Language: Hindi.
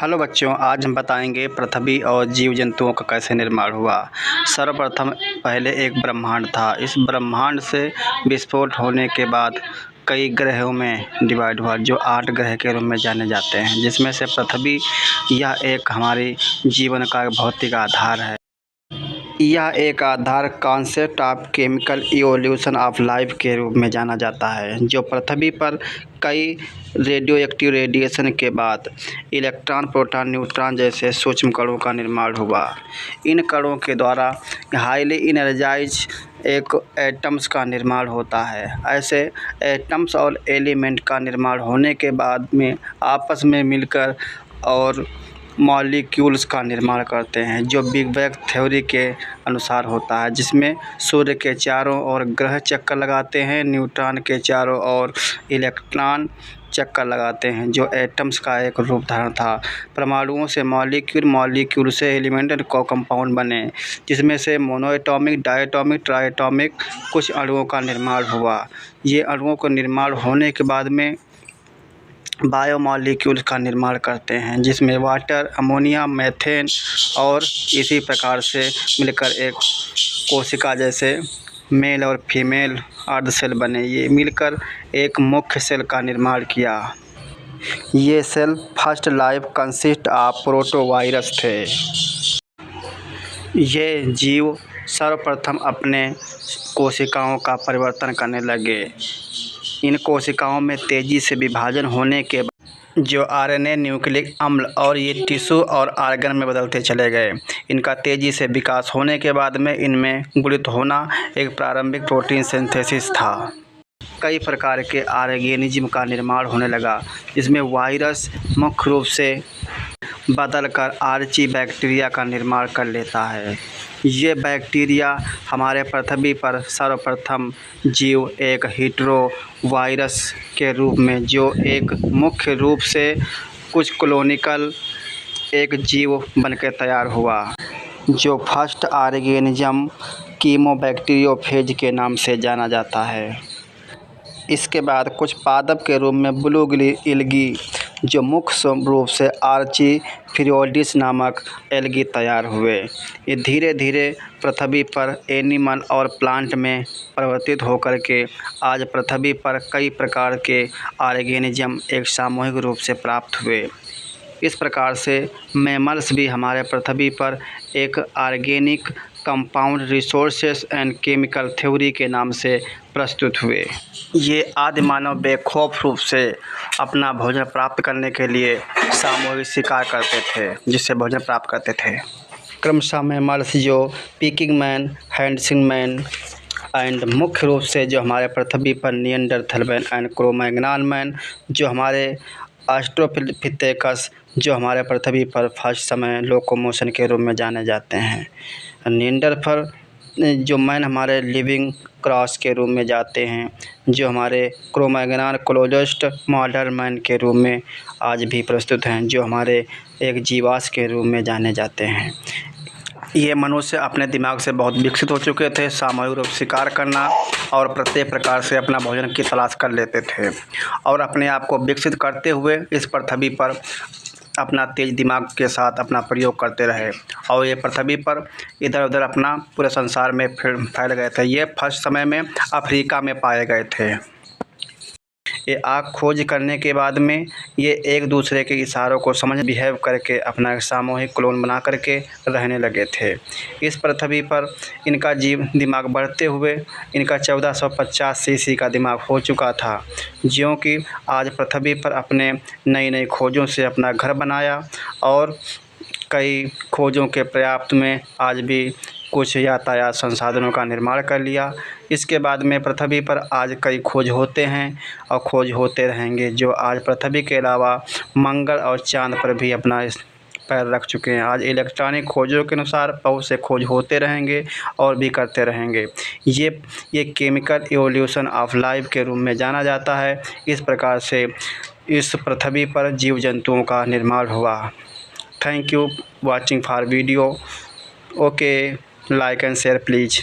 हेलो बच्चों, आज हम बताएंगे पृथ्वी और जीव जंतुओं का कैसे निर्माण हुआ। सर्वप्रथम पहले एक ब्रह्मांड था। इस ब्रह्मांड से विस्फोट होने के बाद कई ग्रहों में डिवाइड हुआ, जो 8 ग्रह के रूप में जाने जाते हैं, जिसमें से पृथ्वी यह एक हमारी जीवन का भौतिक आधार है। यह एक आधार concept of chemical evolution of life के रूप में जाना जाता है, जो पृथ्वी पर कई रेडियोएक्टिव रेडिएशन के बाद इलेक्ट्रॉन, प्रोटॉन, न्यूट्रॉन जैसे सूक्ष्म कणों का निर्माण हुआ। इन कणों के द्वारा हाईली इनर्जाइज एक एटम्स का निर्माण होता है। ऐसे एटम्स और एलिमेंट का निर्माण होने के बाद में आपस में मिलकर और मॉलिक्यूल्स का निर्माण करते हैं, जो बिग बैंग थ्योरी के अनुसार होता है, जिसमें सूर्य के चारों ओर ग्रह चक्कर लगाते हैं, न्यूट्रॉन के चारों ओर इलेक्ट्रॉन चक्कर लगाते हैं, जो एटम्स का एक रूप धारण था। परमाणुओं से मॉलिक्यूल से एलिमेंट को कंपाउंड बने, जिसमें से मोनोएटॉमिक, डायटॉमिक, ट्राइटॉमिक कुछ अणुओं का निर्माण हुआ। ये अणुओं का निर्माण होने के बाद में बायोमॉलिक्यूल्स का निर्माण करते हैं, जिसमें वाटर, अमोनिया, मीथेन और इसी प्रकार से मिलकर एक कोशिका जैसे मेल और फीमेल अर्धसेल बने। ये मिलकर एक मुख्य सेल का निर्माण किया। ये cell first life consist of protovirus थे। ये जीव सर्वप्रथम अपने कोशिकाओं का परिवर्तन करने लगे। इन कोशिकाओं में तेज़ी से विभाजन होने के बाद जो आरएनए, न्यूक्लिक अम्ल और ये टिश्यू और आर्गन में बदलते चले गए। इनका तेज़ी से विकास होने के बाद में इनमें गुणित होना एक प्रारंभिक प्रोटीन सिंथेसिस था। कई प्रकार के ऑर्गेनिज्म का निर्माण होने लगा, जिसमें वायरस मुख्य रूप से बदलकर आर्ची बैक्टीरिया का निर्माण कर लेता है। ये बैक्टीरिया हमारे पृथ्वी पर सर्वप्रथम जीव एक हीटेरो वायरस के रूप में, जो एक मुख्य रूप से कुछ कॉलोनिकल एक जीव बनकर तैयार हुआ, जो फर्स्ट ऑर्गेनिज्म कीमोबैक्टीरियोफेज के नाम से जाना जाता है। इसके बाद कुछ पादप के रूप में ब्लू एल्गी, जो मुख्य रूप से आर्चीफिरियोइड्स नामक एल्गी तैयार हुए। ये धीरे धीरे पृथ्वी पर एनिमल और प्लांट में परिवर्तित होकर के आज पृथ्वी पर कई प्रकार के ऑर्गेनिज्म एक सामूहिक रूप से प्राप्त हुए। इस प्रकार से मैमल्स भी हमारे पृथ्वी पर एक organic compound resources and chemical theory के नाम से प्रस्तुत हुए। ये आदि मानव बेखौफ रूप से अपना भोजन प्राप्त करने के लिए सामूहिक शिकार करते थे, जिससे भोजन प्राप्त करते थे। क्रमशः मैमल्स जो पिकिंग मैन, हैंडसिंग मैन एंड मुख्य रूप से जो हमारे पृथ्वी पर Neanderthal man and Cro-Magnon man, जो हमारे ऑस्ट्रोपिथेकस, जो हमारे पृथ्वी पर फर्स्ट समय लोकोमोशन के रूप में जाने जाते हैं। निएंडरथल जो मैन हमारे लिविंग क्रॉस के रूप में जाते हैं, जो हमारे क्रो-मैग्नन क्लोजेस्ट मॉडर्न मैन के रूप में आज भी प्रस्तुत हैं, जो हमारे एक जीवाश्म के रूप में जाने जाते हैं। ये मनुष्य अपने दिमाग से बहुत विकसित हो चुके थे, सामूहिक रूप शिकार करना और प्रत्येक प्रकार से अपना भोजन की तलाश कर लेते थे, और अपने आप को विकसित करते हुए इस पृथ्वी पर अपना तेज दिमाग के साथ अपना प्रयोग करते रहे, और ये पृथ्वी पर इधर उधर अपना पूरे संसार में फैल गए थे। ये फर्स्ट समय में अफ्रीका में पाए गए थे। ये आग खोज करने के बाद में ये एक दूसरे के इशारों को समझ बिहेव करके अपना सामूहिक क्लोन बना करके रहने लगे थे। इस पृथ्वी पर इनका दिमाग बढ़ते हुए इनका 1450 सीसी का दिमाग हो चुका था, जो कि आज पृथ्वी पर अपने नई नई खोजों से अपना घर बनाया, और कई खोजों के पर्याप्त में आज भी कुछ यातायात संसाधनों का निर्माण कर लिया। इसके बाद में पृथ्वी पर आज कई खोज होते हैं और खोज होते रहेंगे, जो आज पृथ्वी के अलावा मंगल और चांद पर भी अपना पैर रख चुके हैं। आज इलेक्ट्रॉनिक खोजों के अनुसार बहुत से खोज होते रहेंगे और भी करते रहेंगे। ये केमिकल इवोल्यूशन ऑफ लाइफ के रूप में जाना जाता है। इस प्रकार से इस पृथ्वी पर जीव जंतुओं का निर्माण हुआ। Thank you watching for video. Okay, like and share please.